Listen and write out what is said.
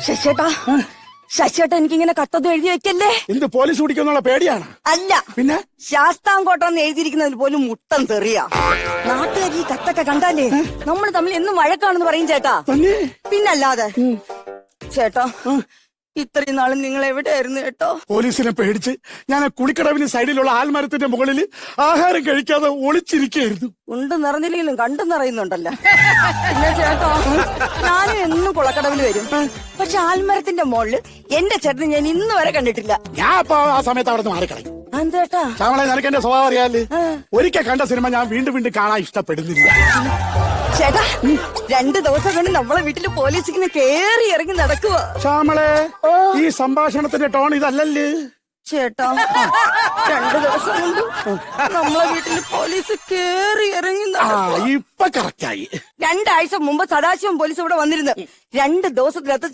ശശിയേട്ടാ ശശിയേട്ടാ എനിക്കിങ്ങനെ കത്തൊന്നും എഴുതി വെക്കല്ലേ. എന്ത് പോലീസ് പിടിക്കുന്നുള്ള പേടിയാണ്? അല്ല, പിന്നെ ശാസ്താംകോട്ടെന്ന് എഴുതിയിരിക്കുന്നതിൽ പോലും മുട്ടം തെറിയാ. നാട്ടുകാർ ഈ കത്തൊക്കെ കണ്ടാലേ നമ്മൾ തമ്മിൽ എന്നും വഴക്കാണെന്ന് പറയും ചേട്ടാ. തന്നെ പിന്നല്ലാതെ ചേട്ടാ, ഇത്രയും നാളും നിങ്ങൾ എവിടെയായിരുന്നു ചേട്ടോ? പോലീസിനെ പേടിച്ച് ഞാൻ കുളിക്കടവിന് സൈഡിലുള്ള ആൽമരത്തിന്റെ മുകളിൽ ആഹാരം കഴിക്കാതെ ഒളിച്ചിരിക്കുകയായിരുന്നു. ഉണ്ട് നിറഞ്ഞില്ലെങ്കിലും കണ്ടു നിറയുന്നുണ്ടല്ലോ. പിന്നെ ചേട്ടാ, ഞാനും എന്നും കുളക്കടവിൽ വരും. പക്ഷെ ആൽമരത്തിന്റെ മുകളില് എന്റെ ചേട്ടന് ഞാൻ ഇന്ന് വരെ കണ്ടിട്ടില്ല. ഞാൻ അപ്പൊ ആ സമയത്ത് അവിടെ നിന്ന് മാറിക്കളയും. ചേട്ടാ ശ്യാമളെ, നിനക്ക് എന്റെ സ്വഭാവം അറിയാല്. ഒരിക്കൽ കണ്ട സിനിമ ഞാൻ വീണ്ടും വീണ്ടും കാണാൻ ഇഷ്ടപ്പെടുന്നില്ല. ചേട്ടാ, 2 ദിവസം കൊണ്ട് നമ്മളെ വീട്ടില് പോലീസിങ്ങനെ കേറി ഇറങ്ങി നടക്കുക. ശ്യാമളെ, ഈ സംഭാഷണത്തിന്റെ ടോൺ ഇതല്ലല്ലേ. ചേട്ടാ, 2 ദിവസം കൊണ്ട് നമ്മളെ വീട്ടില് പോലീസ് കേറി ഇറങ്ങി ഇപ്പൊ കറക്റ്റായി. 2 ആഴ്ച മുമ്പ് സദാശിവം പോലീസ് ഇവിടെ വന്നിരുന്നു. 2 ദിവസത്തിനകത്ത്